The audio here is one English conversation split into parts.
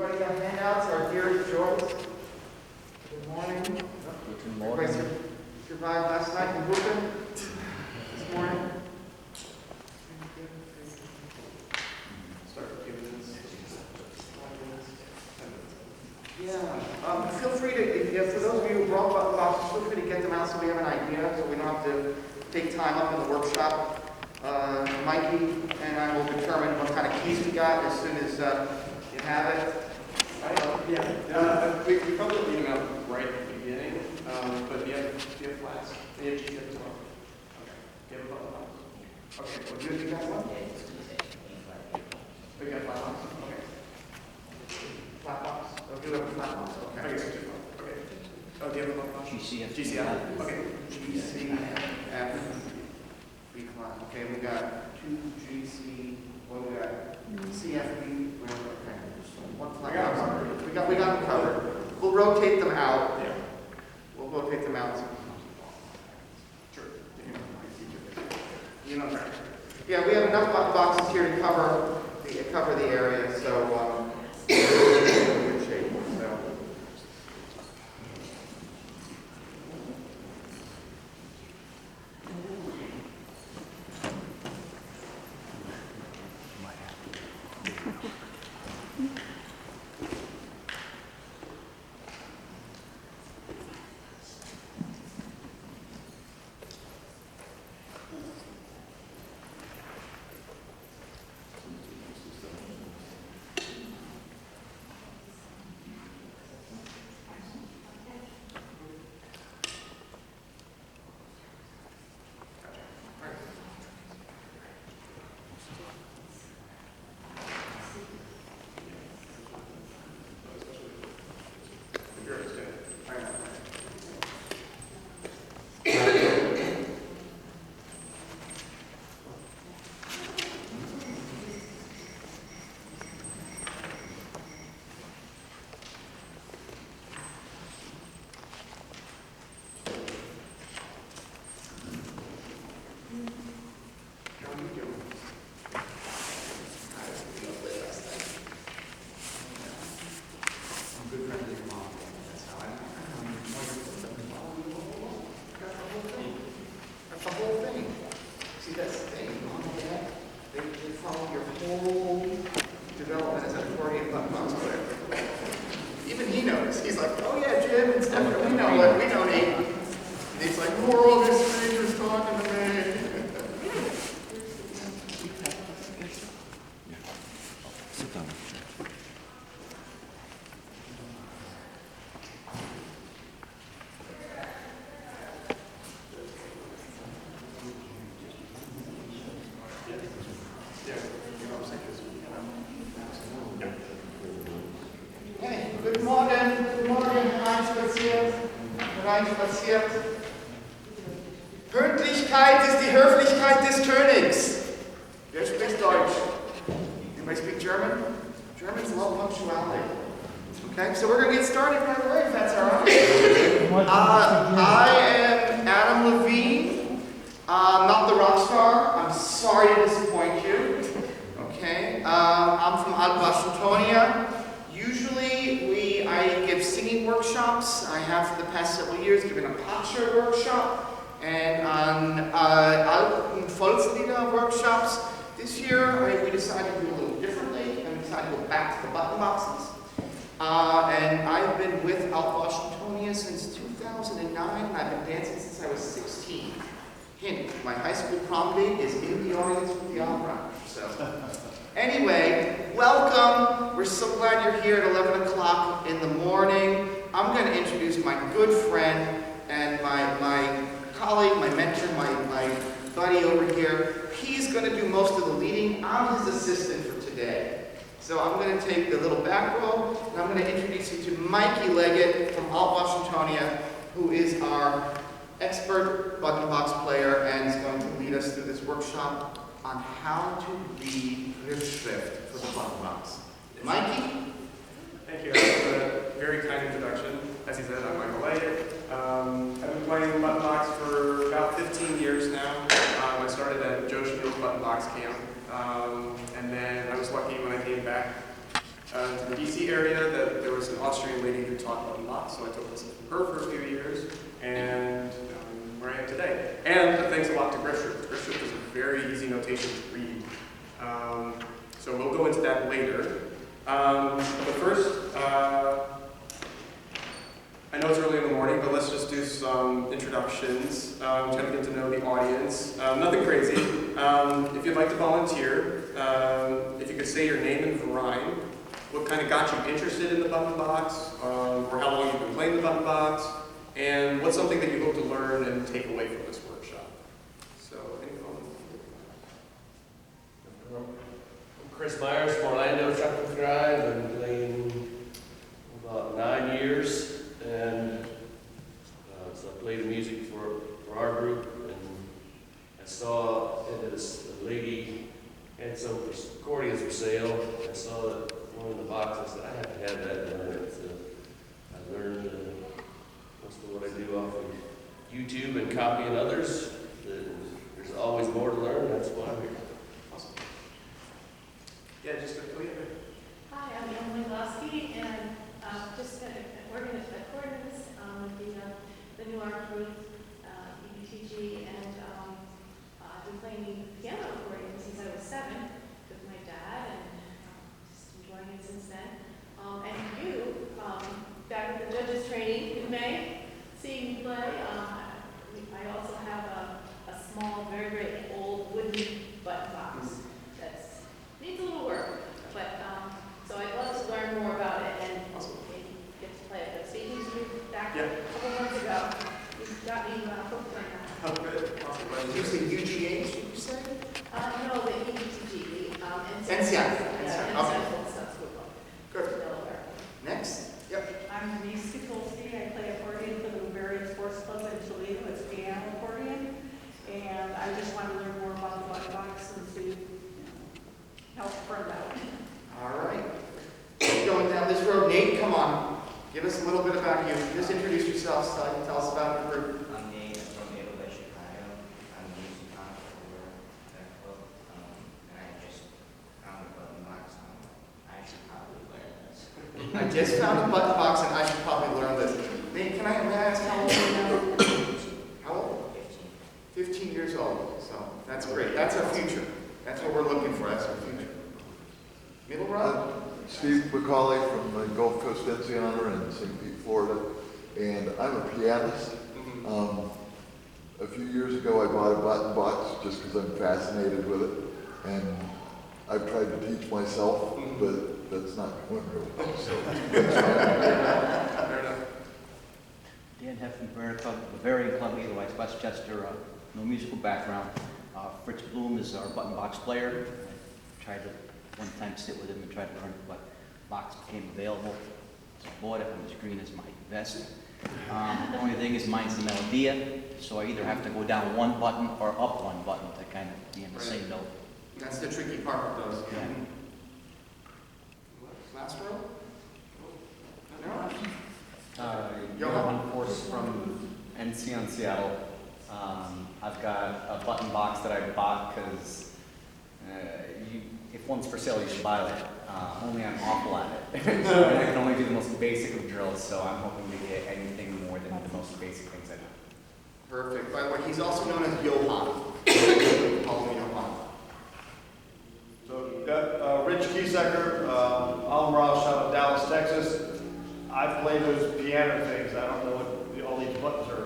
Everybody got handouts? Our dearest Joyce. Good morning. Guten Morgen. Everybody survived last night in Brooklyn this morning. Yeah. Feel free to, for those of you who brought button boxes, feel free to get them out so we have an idea, so we don't have to take time up in the workshop. Mikey and I will determine what kind of keys we got as soon as you have it. We probably leave them out right at the beginning, but do you have flats? Do you have GCF as well? Okay. Do you have a button box? Okay, well, do you got one? We got a flat box? Okay. Flat box? Oh, do you have a flat box? Okay. Okay, so two. Okay. Oh, do you have a button box? GCF. GCF. Okay. GCF. Okay, we got 2 GC, what we got? CFB, whatever, okay. One flat box. We got them covered. We'll rotate them out. Yeah. We'll rotate them out. Sure. You know, yeah, we have enough boxes here to cover the area, so we're in good shape. So. Pünktlichkeit ist die Höflichkeit des Königs. Wer spricht Deutsch? Anybody speak German? Germans love punctuality. Okay, so we're going to get started right away, if that's all right. I am Adam Levine. Not the rock star. I'm sorry to disappoint you. Okay, I'm from Washingtonia. Usually I give singing workshops. I have for the past several years given a posture workshop and on Volkslieder workshops. This year we decided to do a little differently and we decided to go back to the button boxes. And I've been with Washingtonia since 2009 and I've been dancing since I was 16. Hint, my high school prom date is in the audience with the opera. So. Anyway, welcome. We're so glad you're here at 11 o'clock in the morning. I'm going to introduce my good friend and my colleague, my mentor, my buddy over here. He's going to do most of the leading. I'm his assistant for today. So I'm going to take the little back row, and I'm going to introduce you to Mikey Leggett from Washingtonia, who is our expert button box player and is going to lead us through this workshop on how to read Griffschrift for the button box. Mikey? Thank you. That was a very kind introduction. As he said, I'm Michael Leggett. I've been playing button box for about 15 years now. I started at Joe Spiel's button box camp. And then I was lucky when I came back to the DC D.C. area that there was an Austrian lady who taught button box, so I took lessons from her for a few years, and where I am today. And thanks a lot to Griffschrift. Griffschrift is a very easy notation to read. So we'll go into that later. But first, I know it's early in the morning, but let's just do some introductions, try to get to know the audience. Nothing crazy. If you'd like to volunteer, if you could say your name and variety, what kind of got you interested in the button box, or how long you've been playing the button box, and what's something that you hope to learn and take away from this workshop. So, any comments? I'm Chris Myers from Orlando, Trachtler Drive. I've been playing about 9 years. And so I played the music for our group, and I saw that this lady had some accordions for sale. I saw that one in the box. I said, I have to have that. And I learned most of what I do off of YouTube and copying others. There's always more to learn. That's why I'm here. Awesome. Yeah, just oh yeah. Hi, I'm Emily Losky, and just an accordionist with the New Art Group, EBTG, and I've been playing piano accordion since I was 7 with my dad, and just enjoying it since then. And you, back at the judges training in May, seeing me play, I also have a small, very, very old wooden button box that needs a little work, but so I'd love to learn more about it and get to play it. But speaking to you back a couple months ago, you got me hooked on that. Oh, good. Awesome. Did you say UGH, did you say? No, the EBTG, the NCF. Yeah, Okay. NCF football. Good. Delaware. Next. Yep. I'm Denise Skatulski. I play accordion for the Bavarian Sports Club in Toledo. It's piano accordion. And I just want to learn more about the button box and see, help a friend out. All right. Going down this road, Nate, come on. Give us a little bit about you. Just introduce yourself so you can tell us about the group. I'm Nate. I'm from Chicago. I'm a music content for that club. And I just found a button box. I should probably learn this. I just found a button box and I should probably learn this. Nate, may I ask how old are you now? How old? 15 years old. So that's great. That's our future. That's what we're looking for. That's our future. Middle row? Steve McCauley from the Gulf Coast Enciana in St. Pete, Florida, and I'm a pianist. A few years ago I bought a button box just because I'm fascinated with it, and I've tried to teach myself, but that's not going real well, so Fair enough. Dan Heffman, Bavarian Club, otherwise Westchester, no musical background. Fritz Bloom is our button box player. I tried to one time sit with him and try to learn what box became available. So I bought it, and it's green as my vest. The only thing is mine's the melodia, so I either have to go down one button or up one button to kind of be in the same note. That's the tricky part with those. Yeah. Last row? Johan Force from NC on Seattle. I've got a button box that I bought because if one's for sale, you should buy it. Only I'm awful at it. And I can only do the most basic of drills, so I'm hoping to get anything more than the most basic things I know. Perfect. By the way, he's also known as Johan. Call him Johan. So, Rich Kiesecker, Alan Ross out of Dallas, Texas. I've played those piano things. I don't know what all these buttons are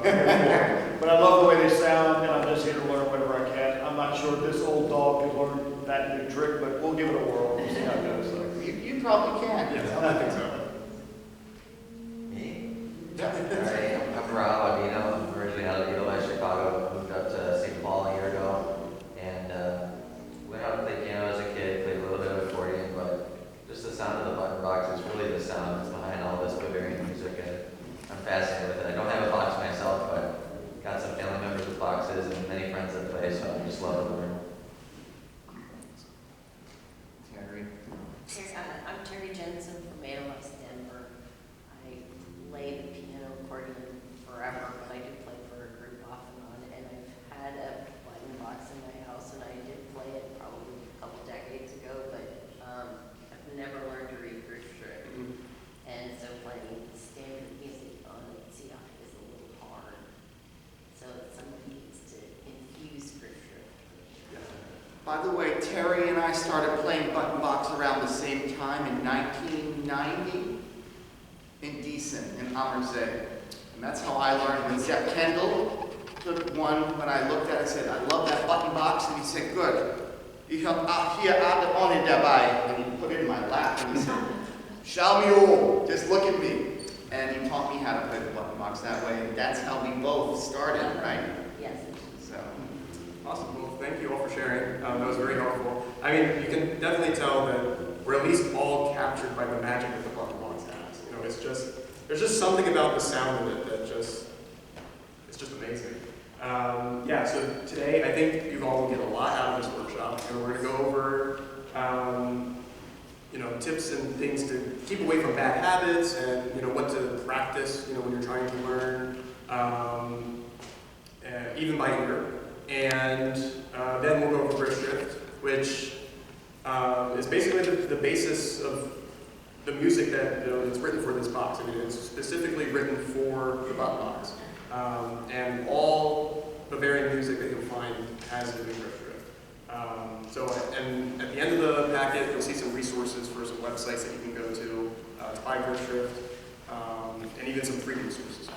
but I love the way they sound, and I'm just here to learn whatever I can. I'm not sure if this old dog can learn that new trick, but we'll give it a whirl. We'll see how it goes. So. You probably can. Yes, I think so. Me? Hi, I'm Rob Audino. I'm originally out of Utah, Chicago. Moved up to St. Paul a year ago. And went out to play piano as a kid, played a little bit of accordion, but just the sound of the button box is really the sound that's behind all this Bavarian music. And I'm fascinated with it. I don't have a box myself, but got some family members with boxes and many friends that play, so I just love to learn. Terry. I'm Terry Jensen from West Denver. I play the piano accordion forever, but I do play for a group off and on, and I've had a button box in my house, and I did play it probably a couple decades ago, but I've never learned to read Griffschrift. By the way, Terry and I started playing button box around the same time in 1990 in Decent, in Amerzee. And that's how I learned. When Zep Kendall took one, when I looked at it, I said, I love that button box. And he said, good. Ich habe hier alle ohne dabei. And he put it in my lap and he said, schau mir all, just look at me. And he taught me how to play the button box that way. And that's how we both started, right? Yes. So. Awesome. Well, thank you all for sharing. That was very helpful. I mean, you can definitely tell that we're at least all captured by the magic that the button box has. You know, it's just, there's just something about the sound of it that just, it's just amazing. Yeah, so today I think you all will get a lot out of this workshop. And we're going to go over, you know, tips and things to keep away from bad habits and, you know, what to practice, you know, when you're trying to learn, even by ear. And then we'll go over Griffschrift, which is basically the basis of the music that is written for this box. I mean, it's specifically written for the button box. And all Bavarian music that you'll find has it in Griffschrift. And at the end of the packet, you'll see some resources for some websites that you can go to buy Griffschrift, and even some free resources.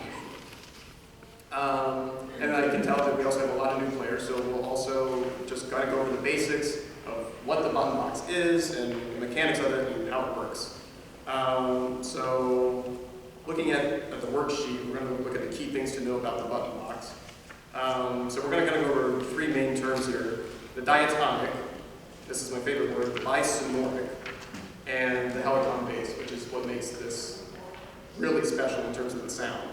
And I can tell that we also have a lot of new players, so we'll also just kind of go over the basics of what the button box is and the mechanics of it and how it works. So looking at the worksheet, we're going to look at the key things to know about the button box. So we're going to kind of go over three main terms here. The diatonic, this is my favorite word, the bisonoric, and the helicon bass, which is what makes this really special in terms of the sound.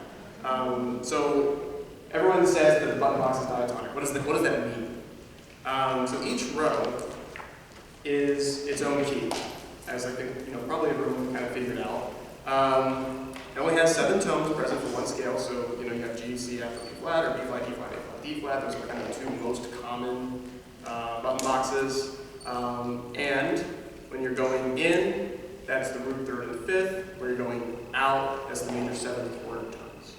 So everyone says that the button box is diatonic. What does that mean? So each row is its own key, as I think probably everyone kind of figured out. It only has 7 tones present for one scale, so you have G, C, F, or B flat, or B flat, D flat, A flat, D flat. Those are kind of the 2 most common button boxes. And when you're going in, that's the root third and fifth. When you're going out, that's the major 7th quarter tones.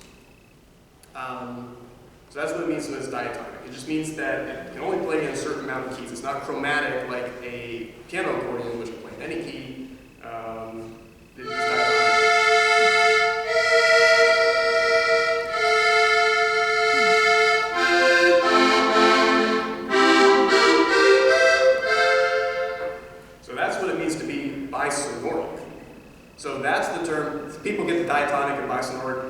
So that's what it means when it's diatonic. It just means that it can only play in a certain amount of keys. It's not chromatic like a piano accordion, which can play in any key. It's diatonic. So that's what it means to be bisonoric. So that's the term. People get the diatonic and bisonoric.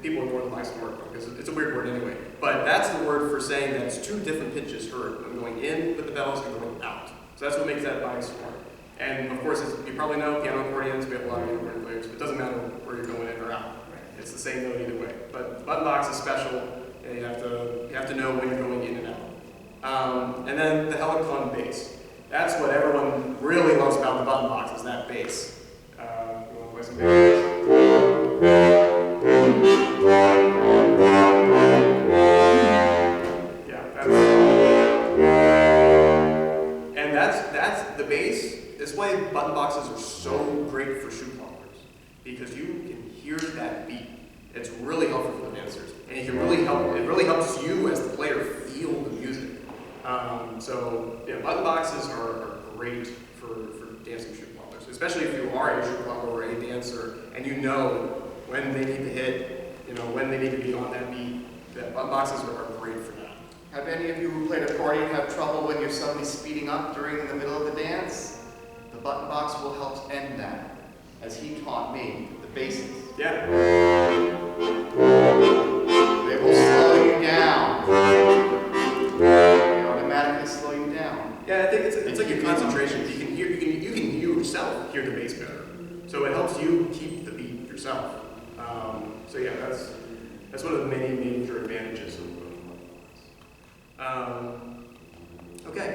People ignore the bisonoric because it's a weird word anyway. But that's the word for saying that it's 2 different pitches heard when going in with the bells and going out. So that's what makes that bisonoric. And of course, you probably know piano accordions. We have a lot of piano accordion players. But it doesn't matter where you're going in or out. It's the same note either way. But button box is special. And you have to know when you're going in and out. And then the helicon bass. That's what everyone really loves about the button box is that bass. You want to play some bass? That's the bass. That's why button boxes are so great for shoe ploppers, because you can hear that beat. It's really helpful for the dancers, and it really helps you as the player feel the music. So yeah, button boxes are great for dancing shoe ploppers, especially if you are a shoe plopper or a dancer, and you know when they need to hit, when they need to be on that beat. That button boxes are great for that. Have any of you who played accordion have trouble when you're suddenly speeding up during the middle of the dance? The button box will help end that, as he taught me the basics. Yeah. They will slow you down. They automatically slow you down. Yeah, I think it's like your concentration. You can hear yourself hear the bass better, so it helps you keep the beat yourself. So yeah, that's one of the many major advantages of okay,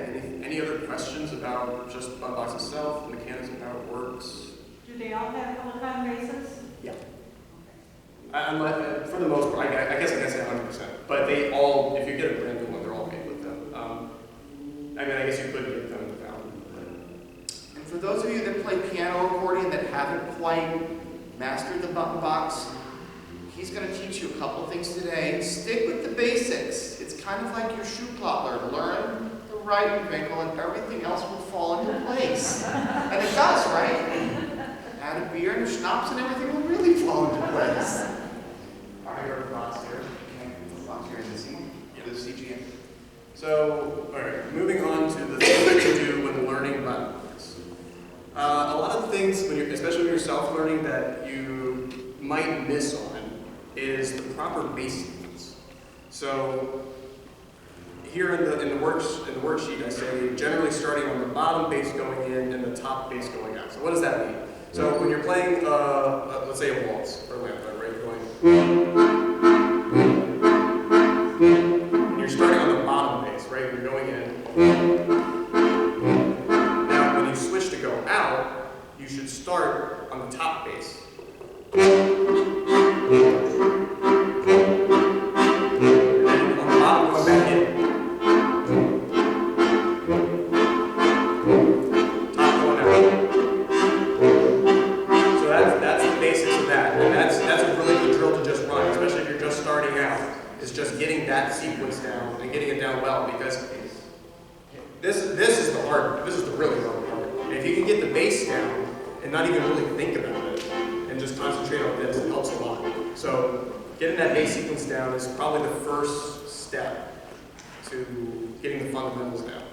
any other questions about just the button box itself, the mechanics of how it works? Do they all have helicon bases? Yeah. For the most part, I guess I can't say 100%, but they all, if you get a brand new one, they're all made with them. I guess you could get them without. And for those of you that play piano accordion that haven't quite mastered the button box, he's going to teach you a couple things today. Stick with the basics. It's kind of like your shoe plotter. Learn the right Winkle, and everything else will fall into place. And it does, right? Add a beer and schnapps and everything will really fall into place. All right, your box here. Okay, the box here is the CGM. So, all right, moving on to the things that you do when learning button books. A lot of things, especially when you're self-learning, that you might miss on is the proper bass sequence. So, here in the worksheet, I say generally starting on the bottom bass going in and the top bass going out. So, what does that mean? So, when you're playing, let's say a waltz or a lamplight, right? And you're starting on the bottom bass, right? You're going in. Now, when you switch to go out, you should start on the top bass. And then on the bottom, going back in. Top going out. So that's the basics of that. And that's a really good drill to just run, especially if you're just starting out. Is just getting that sequence down and getting it down well, because this is the really hard part. And if you can get the bass down and not even really think about it and just concentrate on this, it helps a lot. So getting that bass sequence down is probably the first step to getting the fundamentals down.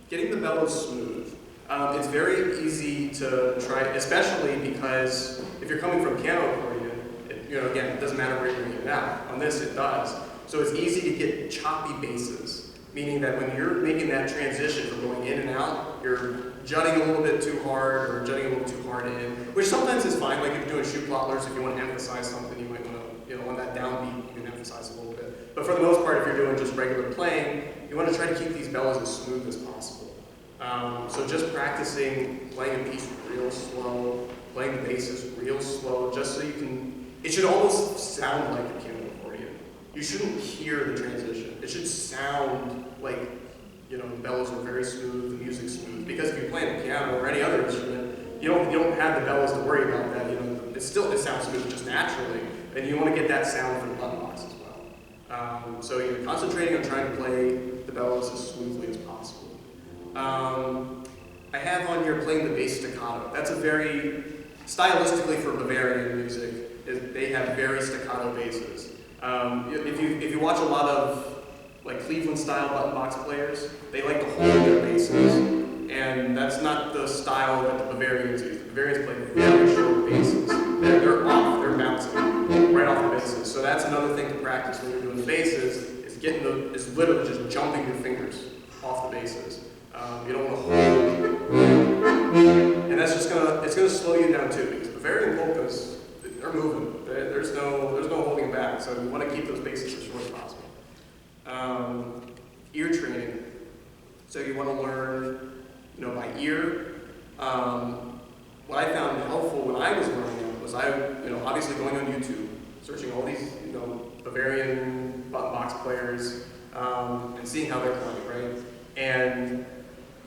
Getting the bellows smooth. It's very easy to try, especially because if you're coming from piano accordion, again, it doesn't matter where you're going to get it out. On this, it does. So it's easy to get choppy basses, meaning that when you're making that transition from going in and out, you're jutting a little bit too hard or jutting a little too hard in, which sometimes is fine. Like if you're doing shoe plottlers, if you want to emphasize something, you might want to, on that downbeat, you can emphasize a little bit. But for the most part, if you're doing just regular playing, you want to try to keep these bellows as smooth as possible. So just practicing playing a piece real slow, playing the basses real slow, just so you can. It should almost sound like a piano accordion. You shouldn't hear the transition. It should sound like, the bellows are very smooth, the music's smooth. Because if you're playing a piano or any other instrument, you don't have the bellows to worry about that. It sounds smooth just naturally, and you want to get that sound from the button box as well. So you're concentrating on trying to play the bellows as smoothly as possible. I have on here playing the bass staccato. That's a very, stylistically for Bavarian music, they have very staccato basses. If you watch a lot of like Cleveland style button box players, they like to hold their basses, and that's not the style that the Bavarians use. The Bavarians play very short basses. They're bouncing right off the basses. So that's another thing to practice when you're doing the basses, is literally just jumping your fingers off the basses. You don't want to hold, and that's it's gonna slow you down too, because Bavarian polkas, they're moving. There's no holding back. So you want to keep those basses as short as possible. Ear training. So you want to learn, by ear. What I found helpful when I was learning it was obviously going on YouTube, searching all these, Bavarian button box players, and seeing how they're playing, right? And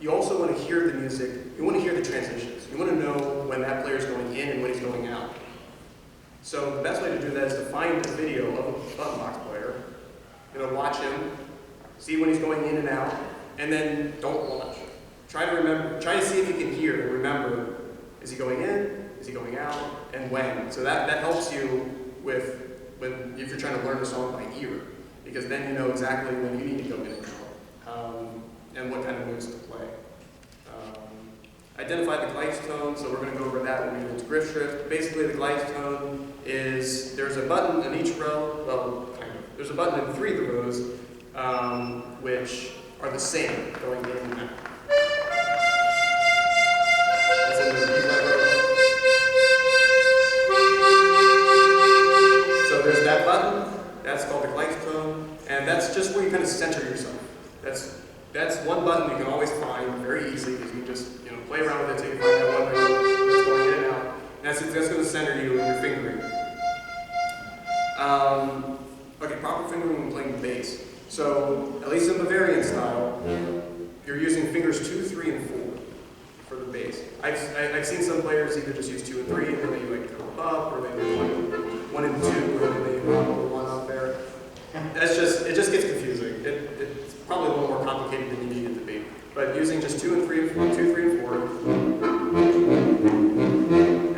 you also want to hear the music. You want to hear the transitions. You want to know when that player's going in and when he's going out. So the best way to do that is to find a video of a button box player, watch him, see when he's going in and out, and then don't watch. Try to see if you can hear and remember, is he going in, is he going out, and when. So that helps you if you're trying to learn a song by ear, because then you know exactly when you need to go in and out, and what kind of moves to play. Identify the Gleichtone, so we're going to go over that when we get into Griffschrift. Basically, the Gleichtone is, there's a button in each row, well, kind of. There's a button in 3 of the rows, which are the same, going in and out. That's in the B flat row. So there's that button, that's called the Gleichtone, and that's just where you kind of center yourself. That's one button you can always find very easily, because you just play around with it until you find that one that's going in and out. And that's going to center you in your fingering. Okay, proper fingering when playing the bass. So, at least in Bavarian style, you're using fingers 2, 3, and 4 for the bass. I've seen some players either just use 2 and 3, and then they like come up, or they do 1 and 2, and then they roll 1 up there. It just gets confusing. complicated than you need it to be. But using just 2 and 3 and 4, 2, 3 and 4,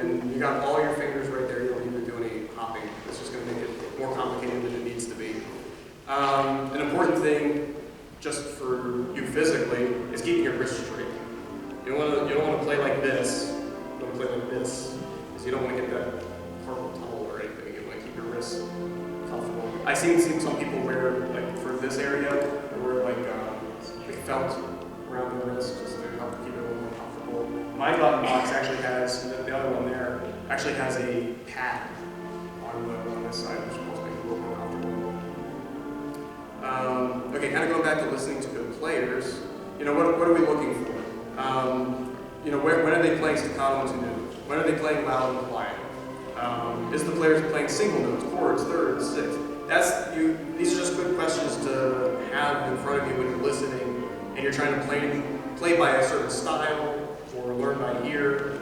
and you got all your fingers right there. You don't need to do any hopping. It's just going to make it more complicated than it needs to be. An important thing, just for you physically, is keeping your wrists straight. You don't want to play like this. You don't want to play like this, because you don't want to get that carpal tunnel or anything. You want to keep your wrists comfortable. I've seen some people wear, like for this area, they wear like felt around the wrist just to help keep it a little more comfortable. My button box actually has, the other one there, actually has a pad on this side, which will make it a little more comfortable. Okay, kind of going back to listening to good players, you know, what are we looking for? You know, when are they playing staccato and tenuto? When are they playing loud and quiet? Is the players playing single notes, chords, thirds, sixths? These are just good questions to have in front of you when you're listening and you're trying to play by a certain style or learn by ear.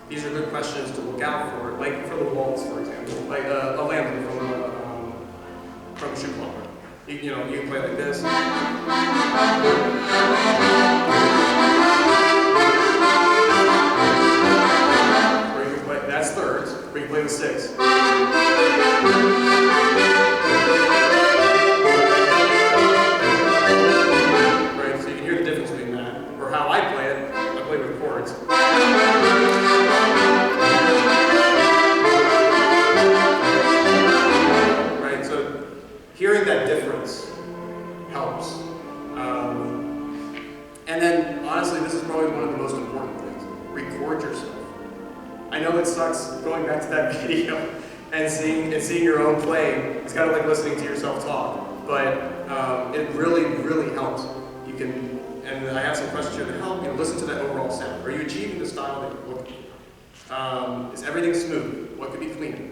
These are good questions to look out for, like for the waltz, for example, like a landing from Shoe Club. You know, you can play like this. Or you can play, that's thirds, or you can play the sixths. Right, so you can hear the difference between that. Or how I play it, I play with chords. Right, so hearing that difference helps. And then, honestly, this is probably one of the most important things. Record yourself. I know it sucks going back to that video and seeing your own playing. It's kind of like listening to yourself talk, but it really, really helps. You can, and I have some questions here to help you listen to that overall sound. Are you achieving the style that you're looking for? Is everything smooth? What could be cleaner?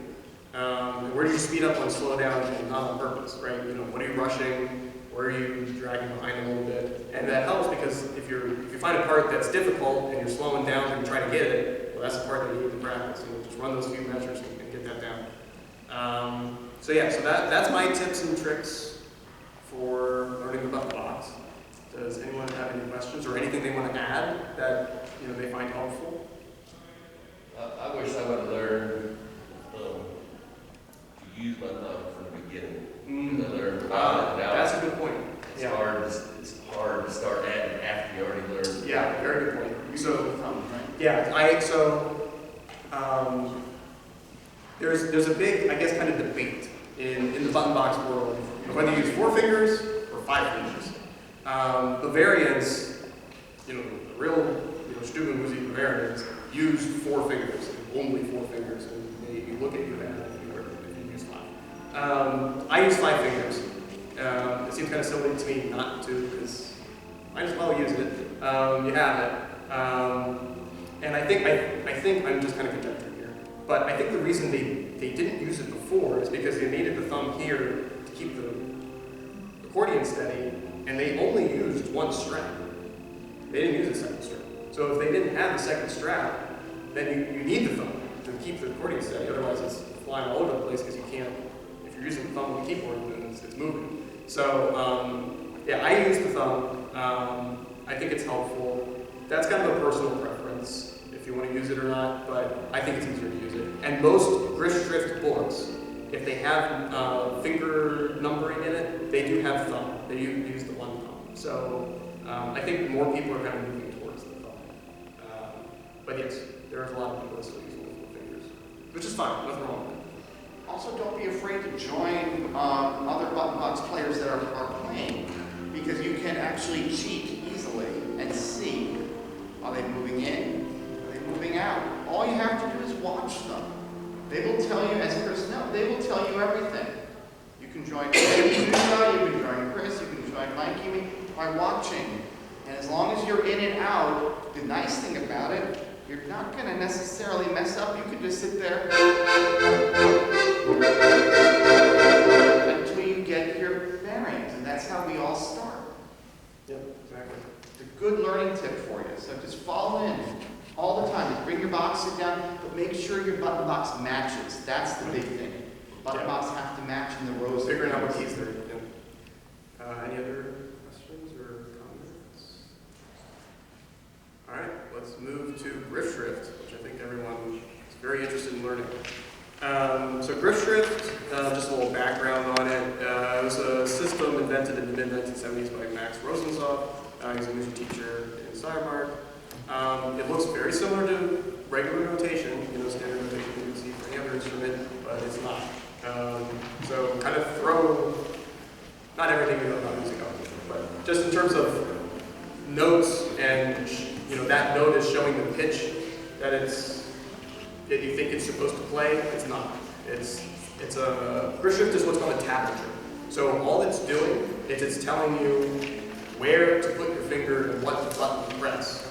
Where do you speed up and slow down and not on purpose, right? You know, what are you rushing? Where are you dragging behind a little bit? And that helps because if you find a part that's difficult and you're slowing down and try to get it, well, that's the part that you need to practice. You know, just run those few measures and get that down. So that's my tips and tricks for learning the button box. Does anyone have any questions or anything they want to add that they find helpful? I wish I would have learned to use my thumb from the beginning. I learned now. That's a good point. It's hard to start adding after you already learned. Yeah, very good point. So, right? yeah, there's a big, I guess, kind of debate in the button box world, whether you use 4 fingers or 5 fingers. Bavarians, the real, Stuben Musik Bavarians use 4 fingers, only 4 fingers, and you look at you and if you use 5. I use 5 fingers. It seems kind of silly to me not to, because I just well use it. You have it. And I think I'm just kind of conjecturing here. But I think the reason they didn't use it before is because they needed the thumb here to keep the accordion steady, and they only used 1 strap. They didn't use a second strap. So if they didn't have the second strap, then you need the thumb to keep the accordion steady. Otherwise, it's flying all over the place because you can't. If you're using the thumb on the keyboard, then it's moving. So yeah, I use the thumb. I think it's helpful. That's kind of a personal preference if you want to use it or not, but I think it's easier to use it. And most Griffschrift books, if they have finger numbering in it, they do have thumb. They use the 1 thumb. So I think more people are kind of moving towards the thumb. But yes, there's a lot of people that still use multiple fingers, which is fine. Nothing wrong with it. Also, don't be afraid to join other button box players that are playing, because you can actually cheat easily and see, are they moving in? Are they moving out? All you have to do is watch them. They will tell you, as Chris knows, they will tell you everything. You can join Ziach, you can join Chris, you can join Mikey by watching. And as long as you're in and out, the nice thing about it, you're not going to necessarily mess up. You could just sit there until you get your bearings, and that's how we all start. Yep, exactly. It's a good learning tip for you. So just follow in all the time. Just bring your box, sit down, but make sure your button box matches. That's the big thing. Button box have to match in the rows. Figuring out what keys they're in. Any other questions? move to Griffschrift, which I think everyone is very interested in learning. So Griffschrift, just a little background on it. It was a system invented in the mid-1970s by Max Rosenzoff. He's a music teacher in Steiermark. It looks very similar to regular notation, standard notation you would see for any other instrument, but it's not. So kind of throw, not everything you know about music out, but just in terms of notes and, that note is showing the pitch that that you think it's supposed to play, it's not. Griffschrift is what's called a tablature. So all it's doing is it's telling you where to put your finger and what button to press.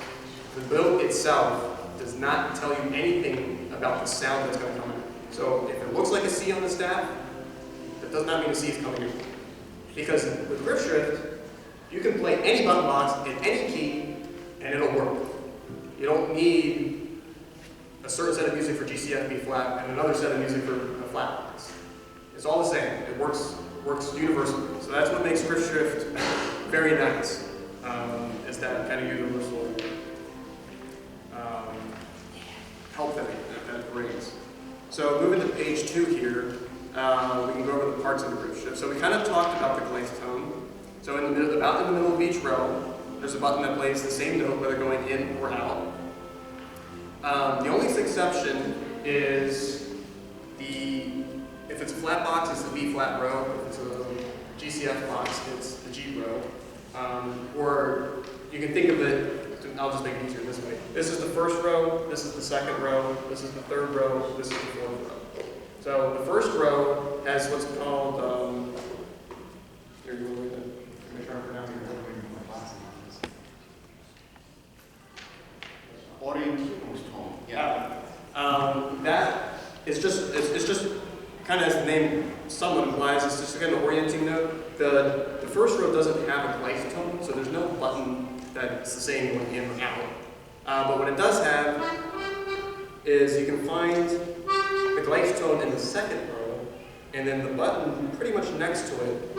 The note itself does not tell you anything about the sound that's going to come out. So if it looks like a C on the staff, that does not mean a C is coming in. Because with Griffschrift, you can play any button box in any key and it'll work. You don't need a certain set of music for G, C, F, B flat and another set of music for a flat box. It's all the same. It works universally. So that's what makes Griffschrift very nice, is that kind of universal help that it brings. So moving to page 2 here, we can go over the parts of the Griffschrift. So we kind of talked about the glaze tone. So about in the middle of each row, there's a button that plays the same note whether going in or out. The only exception is if it's a flat box, it's the B flat row. If it's a GCF box, it's the G row. Or you can think of it, I'll just make it easier this way. This is the first row, this is the second row, this is the third row, this is the fourth row. So the first row has what's called, here you go, make sure I'm pronouncing it. Orientierungstone. Yeah. That is just, it's just kind of as the name somewhat implies, it's just again an orienting note. The first row doesn't have a glaze tone, so there's no button that's the same going in or out. But what it does have is you can find the glaze tone in the second row, and then the button pretty much next to it.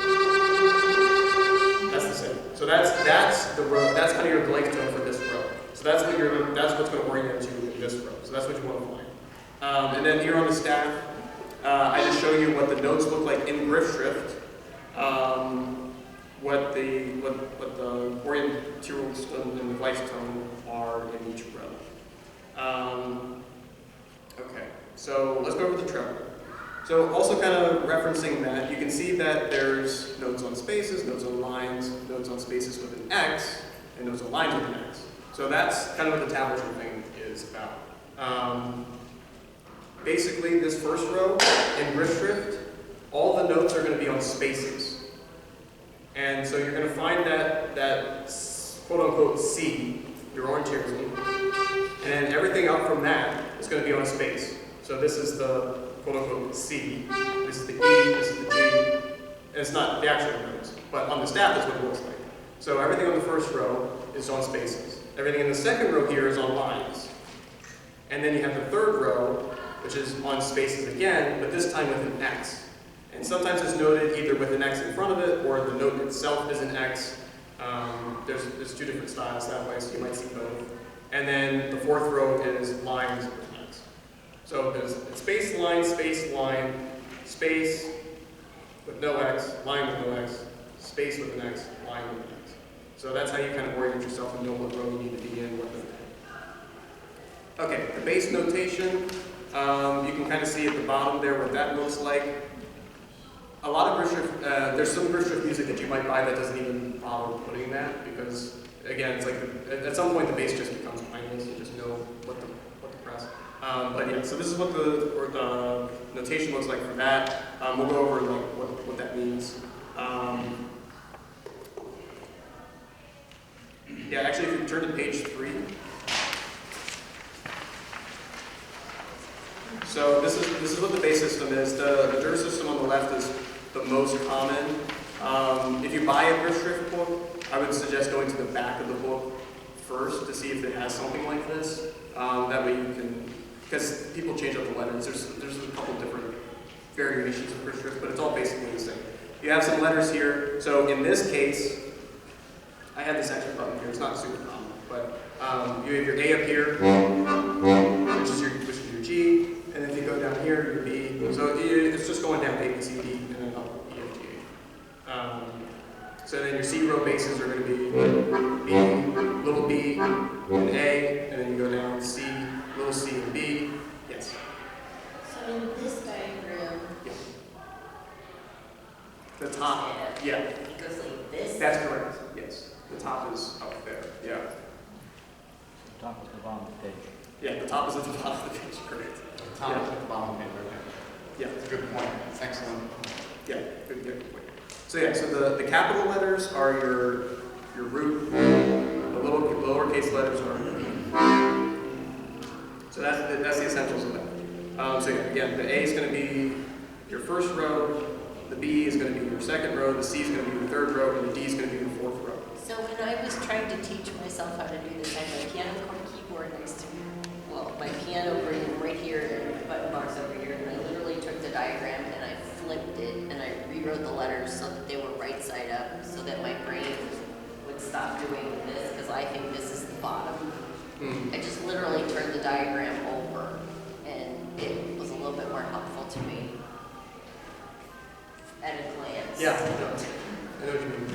That's the same. So that's the row. That's kind of your glaze tone for this row. So that's what's going to orient you in this row. So that's what you want to find. And then here on the staff, I just show you what the notes look like in Griffschrift. What the Orientierungstone and the glaze tone are in each row. Okay, so let's go over the treble. So also kind of referencing that, you can see that there's notes on spaces, notes on lines, notes on spaces with an X, and notes on lines with an X. So that's kind of what the tablature thing is about. Basically, this first row in Griffschrift, all the notes are going to be on spaces. And so you're going to find that quote-unquote C, your orientation, and then everything up from that is going to be on a space. So this is the quote-unquote C, this is the E, this is the G, and it's not the actual notes, but on the staff that's what it looks like. So everything on the first row is on spaces. Everything in the second row here is on lines. And then you have the third row, which is on spaces again, but this time with an X. And sometimes it's noted either with an X in front of it, or the note itself is an X. There's two different styles that way, so you might see both. And then the fourth row is lines with an X. So there's space, line, space with no X, line with no X, space with an X, line with an X. So that's how you kind of orient yourself and know what row you need to be in, what note. Okay, the bass notation, you can kind of see at the bottom there what that looks like. A lot of Griffschrift, there's some Griffschrift music that you might buy that doesn't even bother putting that, because again, it's like at some point the bass just becomes mindless. You just know what to press. But yeah, so this is what the notation looks like for that. We'll go over like what that means. Yeah, actually, if you turn to page 3. So this is what the bass system is. The Dur system on the left is the most common. If you buy a Griffschrift book, I would suggest going to the back of the book first to see if it has something like this. That way you can, because people change up the letters. There's a couple different variations of Griffschrift, but it's all basically the same. You have some letters here. So in this case, I have this extra button here. It's not super common, but You have your A up here, which is your G, and then if you go down here, your B. So it's just going down A, B, C, D, and then up E, F, G, H. So then your C row basses are going to be B, little b, and A, and then you go down C, little c, and B. Yes. So in this diagram, The top, yeah. it goes like this. That's correct. Yes. The top is up there. Yeah. The top is the bottom of the page. Yeah. The top is at the bottom of the page. Correct. The top is at the bottom of the page, okay. Yeah. That's a good point. Excellent. Yeah. Good point. So yeah. So the capital letters are your root. The lowercase letters are. So that's the essentials of that. So again, the A is going to be your first row. The B is going to be your second row, the C is going to be your third row, and the D is going to be your fourth row. So when I was trying to teach myself how to do this, I had a piano keyboard next to me. Well, my piano right here and the button box over here, and I literally took the diagram and I flipped it and I rewrote the letters so that they were right side up, so that my brain would stop doing this, because I think this is the bottom. I just literally turned the diagram over, and it was a little bit more helpful to me at a glance. Yeah, I know what you mean.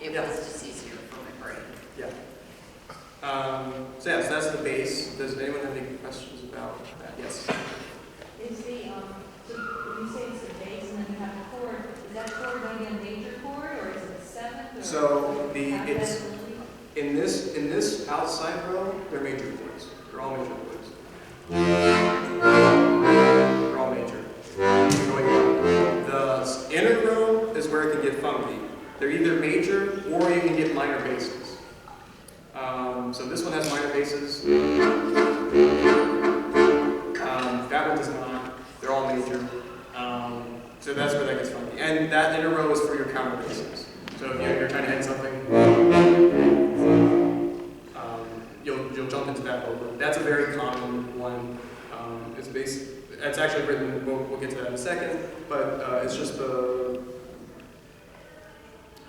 It was just easier for my brain. Yeah. So that's the base. Does anyone have any questions about that? Yes. Is the, so when you say it's the bass and then you have a chord, is that chord going to be a major chord, or is it a seventh? Or So in this outside row, they're major chords. They're all major chords. They're all major. Going up. The inner row is where it can get funky. They're either major or you can get minor basses. So this one has minor basses. That one does not. They're all major. So that's where that gets funky. And that inner row is for your counter basses. So if you're trying to end something, you'll jump into that mode. That's a very common one. It's actually written. We'll get to that in a second. But it's just the.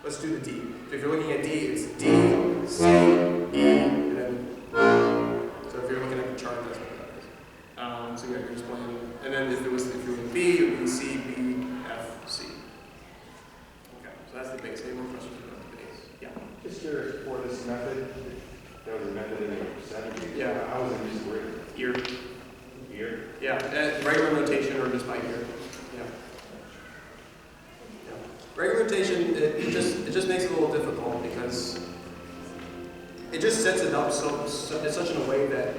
Let's do the D. So if you're looking at D, it's D, C, E, and then. So if you're looking at the chart, that's what that is. So yeah, you're just playing. And then if you're in B, it would be C, B, F, C. Okay, so that's the bass. Any more questions about the bass? Yeah. Just curious, for this method, there was a method in the 70s. Yeah. How was it used written? Ear. Ear? Yeah, regular notation or just by ear. Yeah. Regular notation, it just makes it a little difficult because it just sets it up so in such a way that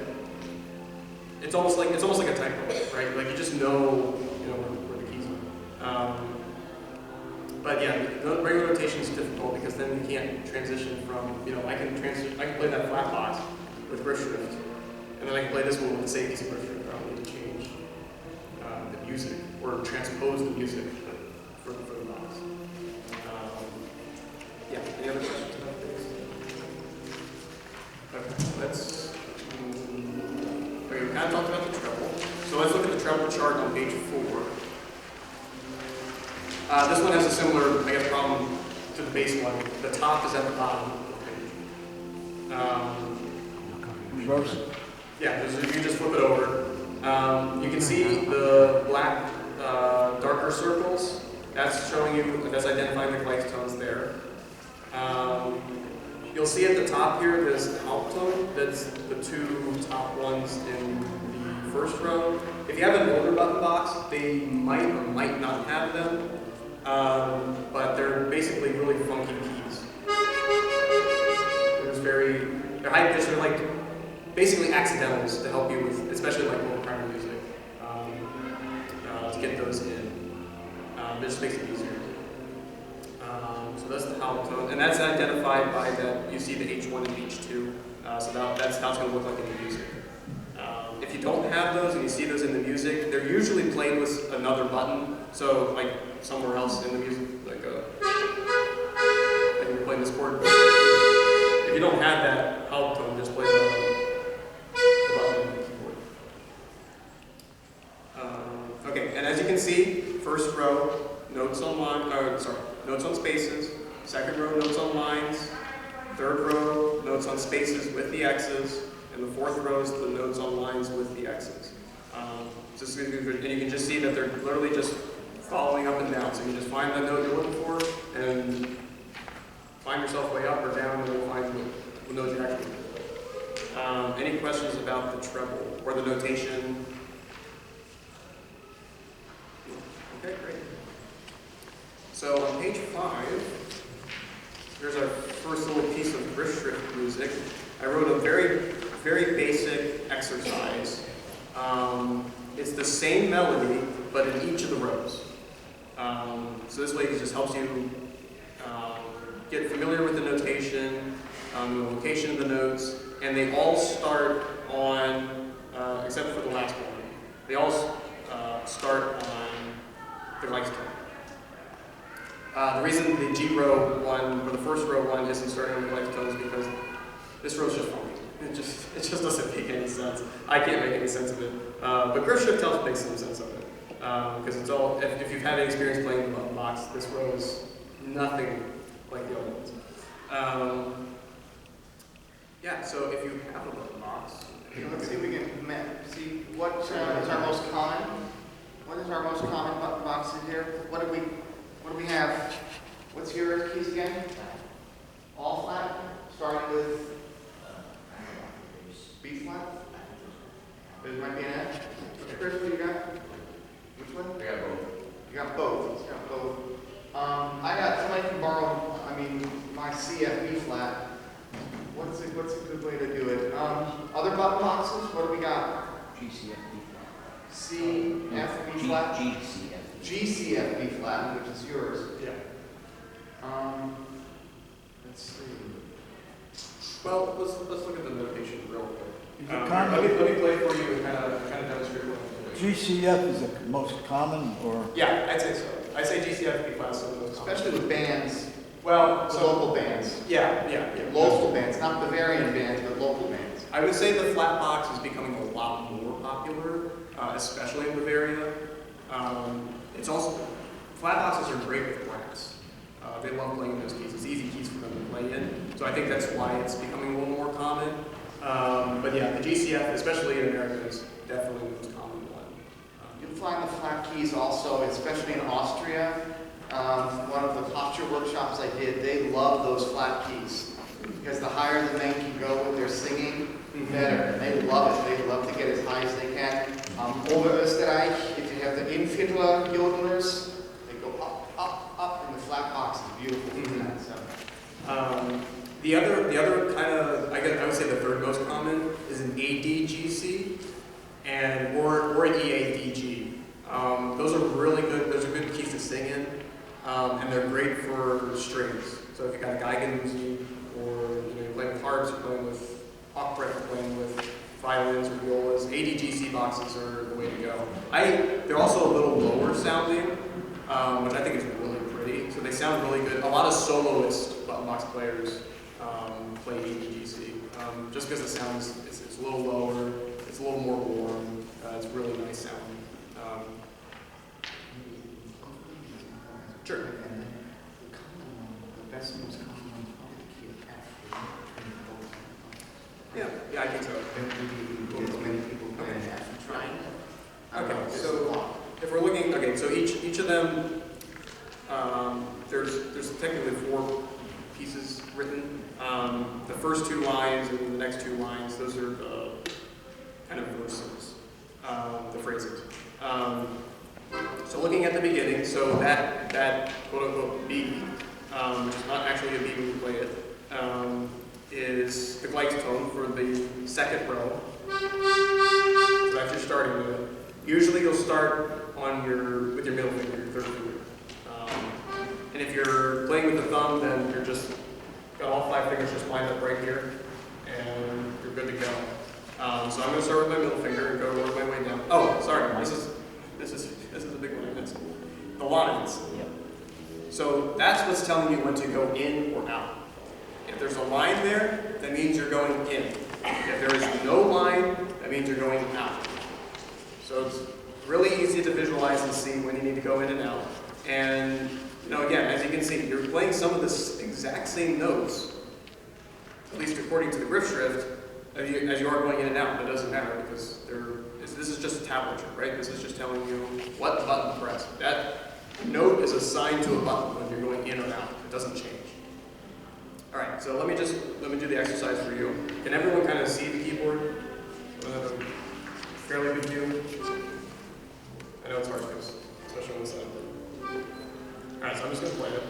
it's almost like a typo, right? Like you just know where the keys are. But yeah, the regular notation is difficult because then you can't transition from I can play that flat box with Griffschrift, and then I can play this one with the same piece of Griffschrift. I don't need to change the music or transpose the music for the box. Yeah, any other questions about this? Okay, we kind of talked about the treble. So let's look at the treble chart on page 4. This one has a similar, problem to the bass one. The top is at the bottom of the page. Reverse. Yeah, if you just flip it over, you can see the black darker circles. That's identifying the glyph tones there. You'll see at the top here, there's the Hauptton. That's the two top ones in the first row. If you have an older button box, they might or might not have them, but they're basically really funky keys. They're high pitched. They're like basically accidentals to help you with, especially like low primer music, to get those in. It just makes it easier. So that's the Hauptton, and that's identified by that. You see the H1 and H2. So that's how it's going to look like in the music. If you don't have those and you see those in the music, they're usually played with another button. So like somewhere else in the music, like you're playing this chord. If you don't have that Hauptton, just play the button on the keyboard. Okay, and as you can see, first row, notes on spaces. Second row, notes on lines. Third row, notes on spaces with the X's, and the fourth row is the notes on lines with the X's. And you can just see that they're literally just following up and down. So you just find the note you're looking for, and find yourself way up or down, and you'll find the note you're actually looking for. Any questions about the treble or the notation? Okay, great. So on page 5, here's our first little piece of Griffschrift music. I wrote a very, very basic exercise. It's the same melody, but in each of the rows. So this way it just helps you get familiar with the notation, the location of the notes, and they all start on, except for the last one, they all start on the Gleichtone. The reason the G row one, or the first row one, isn't starting on the Gleichtone is because this row is just funky. It just doesn't make any sense. I can't make any sense of it. But Griffschrift helps make some sense of it. Because it's all, if you've had any experience playing the button box, this row is nothing like the other ones. Yeah, so if you have a button box, let's see if we can see what is our most common. What is our most common button box in here? What do we have? What's your keys again? All flat, starting with B flat. There might be an F. Chris, what do you got? Which one? I got both. You got both. He's got both. I got. Somebody can borrow. My C F B flat. What's a good way to do it? Other button boxes. What do we got? G, C, F, B flat. C, F, B flat. G, C, F. G, C, F, B flat, which is yours. yeah. Let's see. Well, let's look at the notation real quick. Is it common? Let me play for you and kind of demonstrate what I'm doing. GCF is the most common, or? Yeah, I'd say so. I'd say GCF B flat is the most common. Especially with bands, Well, the local bands. yeah. Local bands, not Bavarian bands, but local bands. I would say the flat box is becoming a lot more popular, especially in Bavaria. It's also, flat boxes are great with brass. They love playing those keys. It's easy keys for them to play in. So I think that's why it's becoming a little more common. But yeah, the GCF, especially in America, is definitely the most common one. You'll find the flat keys also, especially in Austria. One of the posture workshops I did, they love those flat keys. Because the higher the men can go with their singing, the better. And they love it. They love to get as high as they can. Over Österreich, if you have the Inviertler yodelers, they go up, and the flat box is beautiful for that. So. The other kind of, I would say the third most common is an ADGC or an EADG. Those are really good. Those are good keys to sing in, and they're great for strings. So if you've got a Geigenmusik, or you're playing with harps, you're playing with opera, you're playing with violins or violas, ADGC boxes are the way to go. They're also a little lower sounding, which I think is really pretty. So they sound really good. A lot of soloist button box players play ADGC, just because the sound it's a little lower, it's a little more warm, it's really nice sounding. Sure. The best most common one is probably the key of F. Yeah, I think so. As many people play an F. Trying. Okay, Okay, so so if we're looking, so each of them, there's technically 4 pieces written. The first 2 lines and the next 2 lines, those are the kind of verses, the phrases. So looking at the beginning, so that quote-unquote B, which is not actually a B when we play it, is the Gleichtone for the second row. So that's your starting note. Usually you'll start with your middle finger, your third finger. And if you're playing with the thumb, then you're just got all 5 fingers just lined up right here, and you're good to go. So I'm going to start with my middle finger and go work my way down. Oh, sorry, this is a big one. It's the lines. Yep. So that's what's telling you when to go in or out. If there's a line there, that means you're going in. If there is no line, that means you're going out. So it's really easy to visualize and see when you need to go in and out. And again, as you can see, you're playing some of the exact same notes at least according to the Griffschrift, as you are going in and out. It doesn't matter because this is just a tablature, right? This is just telling you what button to press. That note is assigned to a button when you're going in or out. It doesn't change. All right, so let me do the exercise for you. Can everyone kind of see the keyboard? Fairly good view. I know it's hard because, especially on this side. All right, so I'm just going to play it.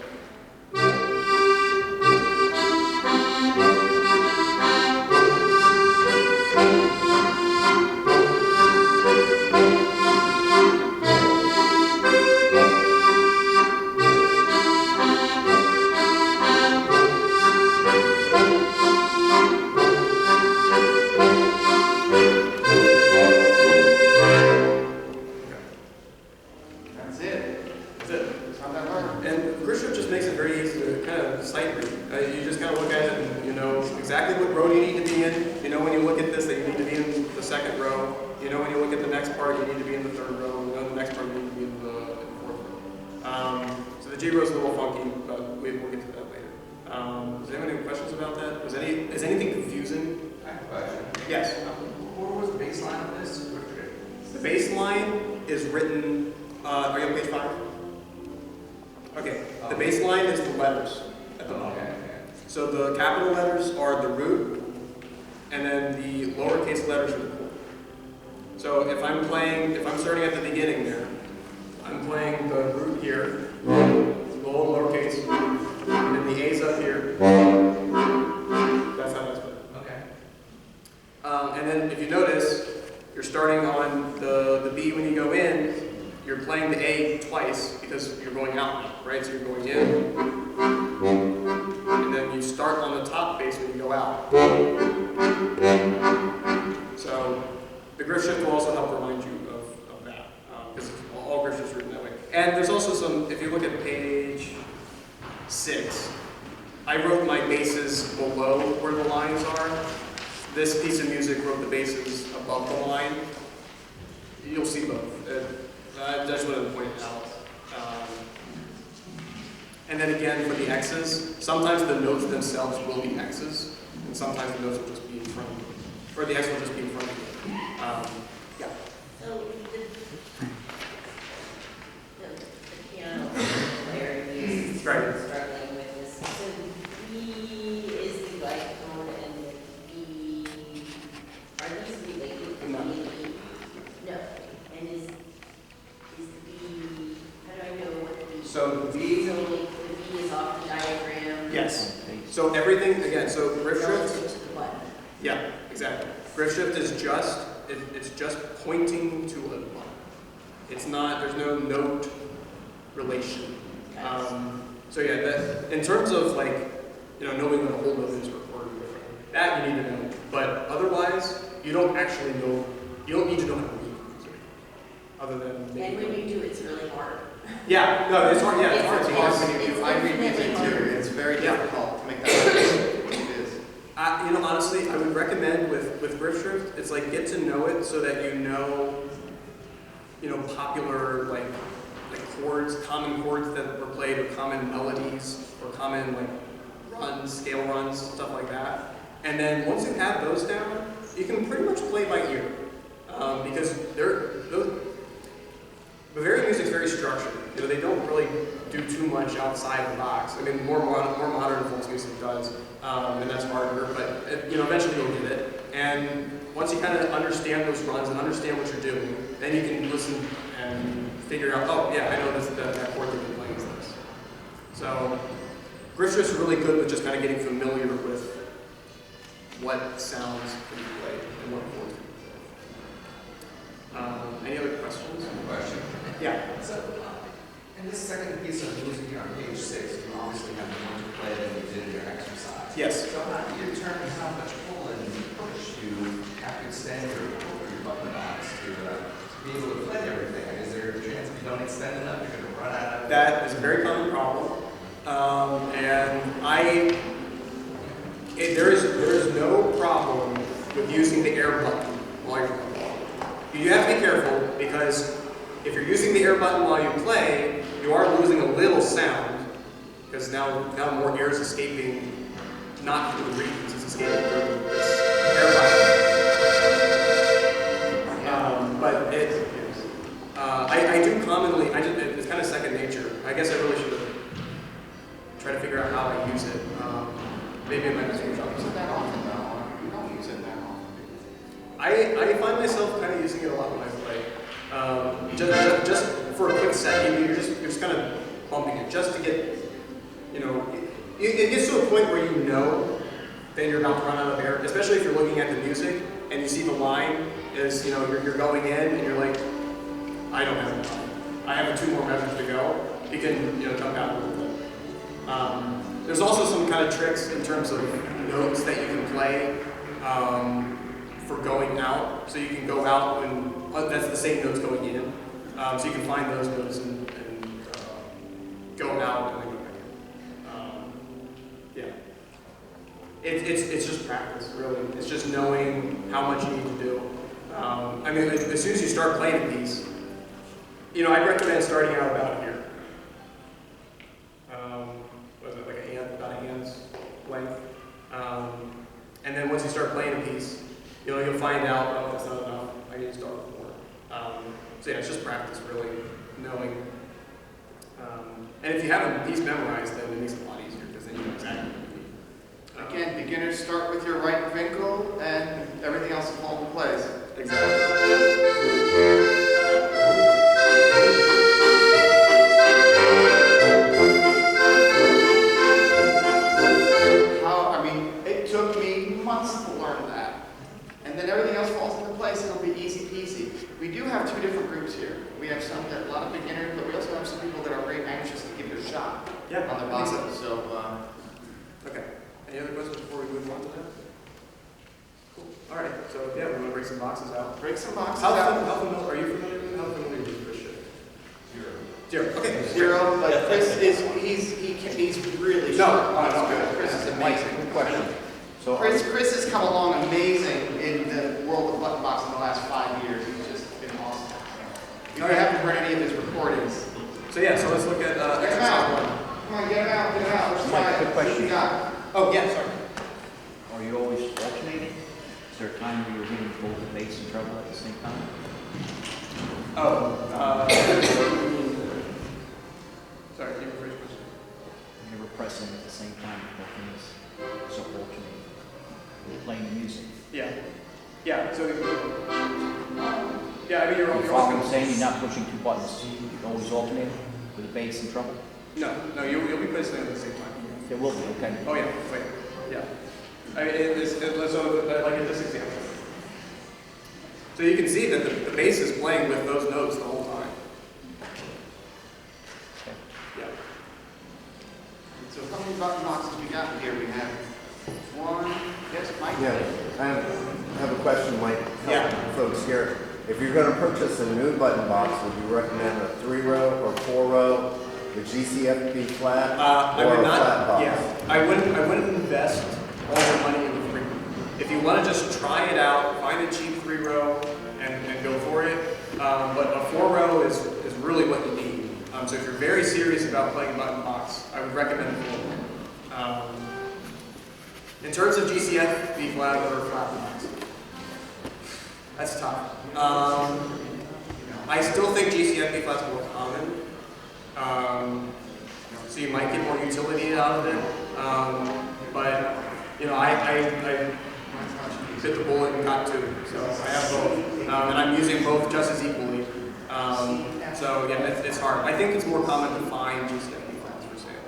Sometimes the notes themselves will be X's, and sometimes the notes will just be in front of you, or the X will just be in front of you. Yeah. So the piano player is struggling with this. So B is the like tone, and the B, are these related to No. B and E? No. And is the B, how do I know what the B is? So the B, so like the B is off the diagram. Yes. So everything, again, so Griffschrift, yeah, exactly. Griffschrift is it's just pointing to a button. It's not, there's no note relation. So yeah, that, in terms of like, knowing what a whole note is recorded, that you need to know. But otherwise, you don't actually know, you don't need to know how to read music. Other than And when you do, it's really hard. Yeah, no, it's hard, yeah, it's hard. I read music too. It's very difficult to make that what it is. Honestly, I would recommend with Griffschrift, it's like get to know it so that you know popular like chords, common chords that were played, or common melodies, or common like runs, scale runs, stuff like that. And then once you have those down, you can pretty much play by ear because Bavarian music is very structured. They don't really do too much outside the box. I mean, more modern folk music does, and that's harder. But eventually you'll get it. And once you kind of understand those runs and understand what you're doing, then you can listen and figure out, oh yeah, I know that chord that you're playing is this. So Griffschrift is really good with just kind of getting familiar with what sounds can be played and what chords can be played. Any other questions? Question. Yeah. So, in this second piece of music here on page 6, you obviously have the one to play that you did in your exercise. Yes. So how do you determine how much pull and push you have to extend your button box to be able to play everything? Is there a chance if you don't extend enough, you're going to run out of? That is a very common problem. There is no problem with using the air button while you're playing. You have to be careful because if you're using the air button while you play, you are losing a little sound because now more air is escaping not for the reasons, it's escaping through this terrifying. But I do commonly, it's kind of second nature. I guess I really should try to figure out how I use it. Maybe in my next workshop. Use it that often though. You don't use it that often. I find myself kind of using it a lot when I play. Just for a quick set, you're just kind of bumping it just to get, it gets to a point where you know that you're about to run out of air, especially if you're looking at the music and you see the line is, you're going in and you're like, I don't have enough. I have 2 more measures to go. You can, jump out a little bit. There's also some kind of tricks in terms of notes that you can play for going out. So you can go out when that's the same notes going in. So you can find those notes and go out and then go back in. Yeah. It's just practice, really. It's just knowing how much you need to do. As soon as you start playing a piece, I'd recommend starting out about here. What is it, like about a hand's length? And then once you start playing a piece, you'll find out, oh, that's not enough. I need to start with more. So yeah, it's just practice, really, knowing. And if you have a piece memorized, then it makes it a lot easier because then you know exactly what you need. Again, beginners start with your right winkle and everything else will fall into place. Exactly. It took me months to learn that. And then everything else falls into place and it'll be easy peasy. We do have 2 different groups here. We have a lot of beginners, but we also have some people that are very anxious to give it a shot on their bottom. So, okay. Any other questions before we move on to that? Cool. All right. So yeah, we're going to break some boxes out. Break some boxes out. How familiar are you familiar with? How familiar are you with Griffschrift? 0. Okay. 0. But Chris is he's really sharp. No, good. Chris is amazing. Good question. So Chris has come along amazing in the world of button box in the last 5 years. He's just been awesome. You haven't heard any of his recordings. So yeah, so let's look at get him out. Come on, get him out. Let's try it. Good question. Oh yeah, sorry. Are you always alternating? Is there a time where you're hitting both the bass and treble at the same time? Sorry, can you rephrase the question? You're never pressing at the same time with both knees. So alternating. You're playing the music. Yeah. Yeah. So you're You follow what I'm saying? You're not pushing 2 buttons. You're always alternating with the bass and treble? No, you'll be placing them at the same time. It will be, okay. Oh yeah, wait, yeah. Like in this example. So you can see that the bass is playing with those notes the whole time. Okay. Yeah. So how many button boxes we got here? We have 1. Yes, Mike? Yeah, I have a question, Mike. Yeah. Folks here. If you're going to purchase a new button box, would you recommend a 3-row or 4-row, the GCF B flat, or a flat box? Yeah, I wouldn't invest all your money in the 3-row. If you want to just try it out, find a cheap 3-row and go for it. But a 4-row is really what you need. So if you're very serious about playing button box, I would recommend a 4-row. In terms of GCF B flat or flat box, that's tough. I still think GCF B flat's more common. So you might get more utility out of it. But I bit the bullet and got 2. So I have both. And I'm using both just as equally. So yeah, it's hard. I think it's more common to find GCF B flats for sale.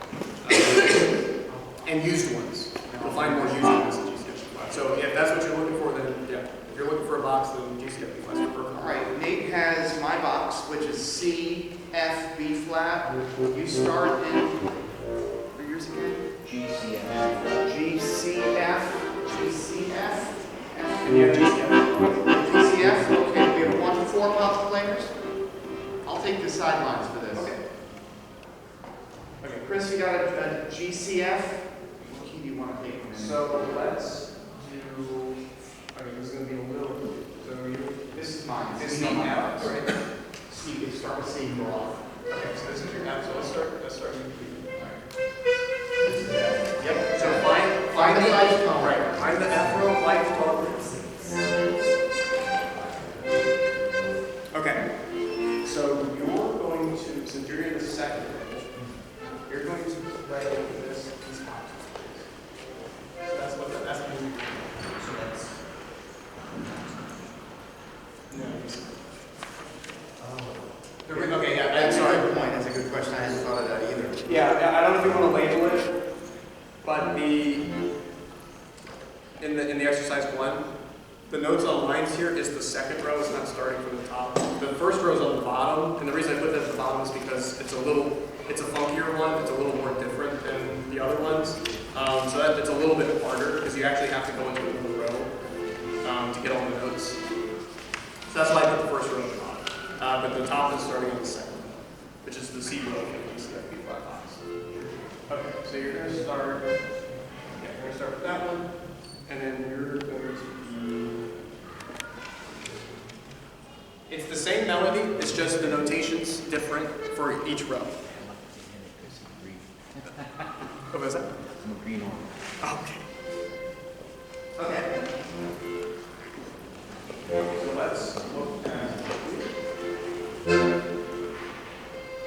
And used ones. You'll find more used ones than GCF B flats. So if that's what you're looking for, then yeah. If you're looking for a box, then GCF B flats are perfect. All right, Nate has my box, which is C, F, B flat. You start in, what are yours again? GCF. GCF, GCF, And you have GCF. GCF. Okay, we have 1 to 4 box players. I'll take the sidelines for this. Okay. Okay, Chris, you got a GCF. What key do you want to take from this? So let's do. This is going to be a little. So this is mine. This is mine. Right. C. You start with C. Go off. Okay, so this is your app. So let's start. All right. This is F. Yep. So find I'm the ice cone. Right, I'm the Afro life dog. Okay, so you're going to, since you're in the second range, you're going to play these boxes. So that's what that's the music. So that's okay, yeah, That's a sorry. good point. That's a good question. I hadn't thought of that either. Yeah, I don't know if you want to label it, but in the exercise 1, the notes on lines here is the second row. It's not starting from the top. The first row is on the bottom, and the reason I put that at the bottom is because it's a funkier one. It's a little more different than the other ones. So that it's a little bit harder because you actually have to go into another row to get all the notes. So that's why I put the first row at the bottom. But the top is starting on the second row, which is the C row of the C flat box. Okay, so you're going to start. Yeah, you're going to start with that one, and then you're going to. It's the same melody, it's just the notation's different for each row. What was that? I'm a green one. Okay. Okay. So let's look at.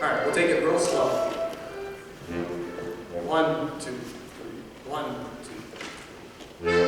Alright, we'll take it real slow. 1, 2, 3. 1, 2, 3.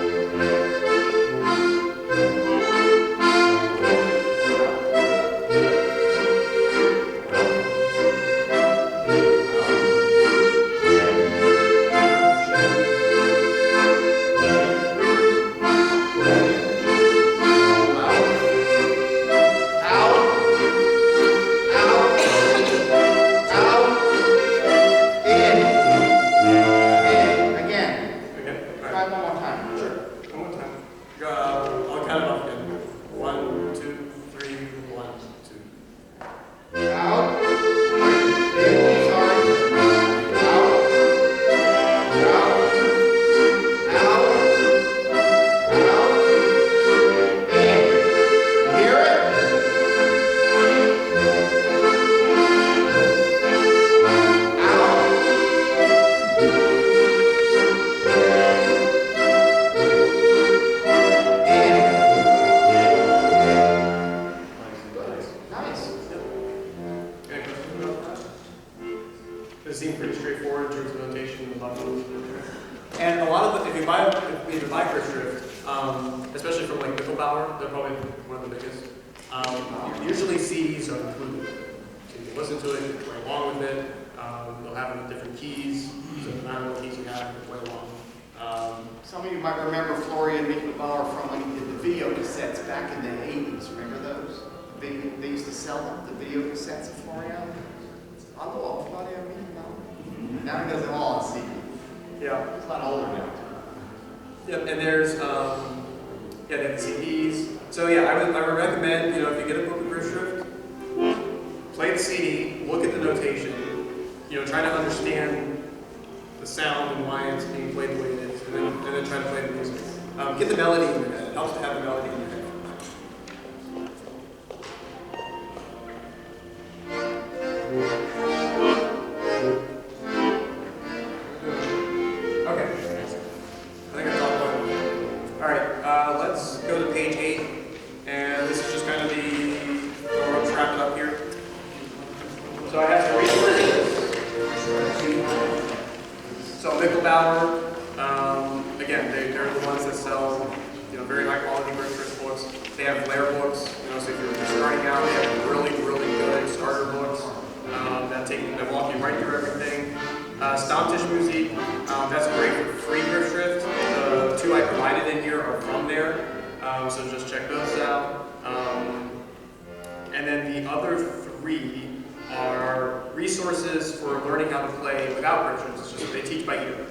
That's great for free Griffschrift. The 2 I provided in here are from there, so just check those out. And then the other 3 are resources for learning how to play without Griffschrift. It's just they teach by ear.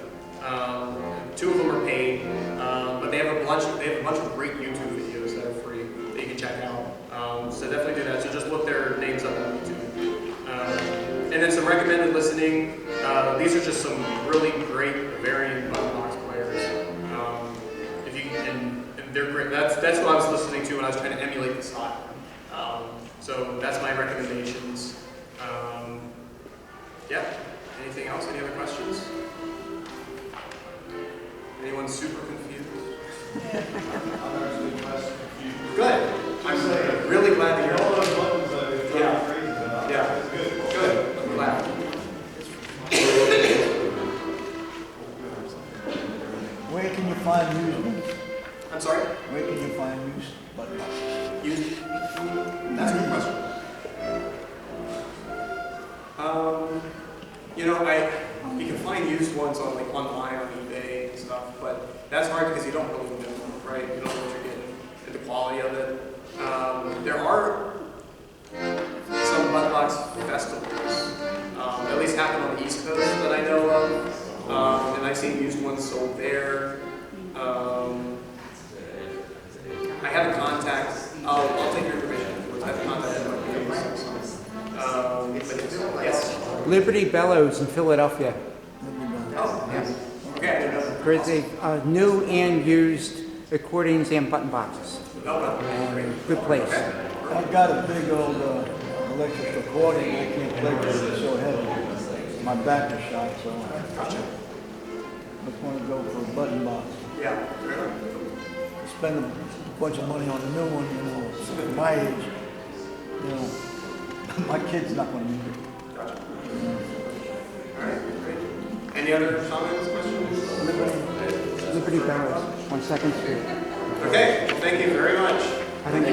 2 of them are paid, but they have a bunch of great YouTube videos that are free that you can check out. So definitely do that. So just look their names up on YouTube. And then some recommended listening. These are just some really great varying button box players. If you and they're great. That's what I was listening to when I was trying to emulate the style. So that's my recommendations. Yeah. Anything else? Any other questions? Anyone super confused? I'm actually less confused. Good. I'm really glad to hear All that. those buttons I drive Yeah. crazy about. Yeah. It's good. Good. I'm glad. Where can you find used ones? I'm sorry? Where can you find used button boxes? Used? That's a good question. You know, you can find used ones on like online on eBay and stuff, but that's hard because you don't really know, right? You don't know what you're getting and the quality of it. There are some button box festivals, at least happen on the East Coast that I know of, and I've seen used ones sold there. I have a contact. I'll take your information afterwards. I have a contact. Yes. Liberty Bellows in Philadelphia. Oh, yes. Okay, I didn't know that. For the new and used accordions and button boxes. Oh, no. Good place. I've got a big old electric accordion. I can't play with it, it's so heavy. My back is shot, so I just want to go for a button box. Yeah. Spend a bunch of money on a new one, you know, at my age, you know, my kid's not going to need it. Gotcha. All right, great. Any other comments, questions? Liberty Bellows, 1 Second Street. Okay, well, thank you very much. I think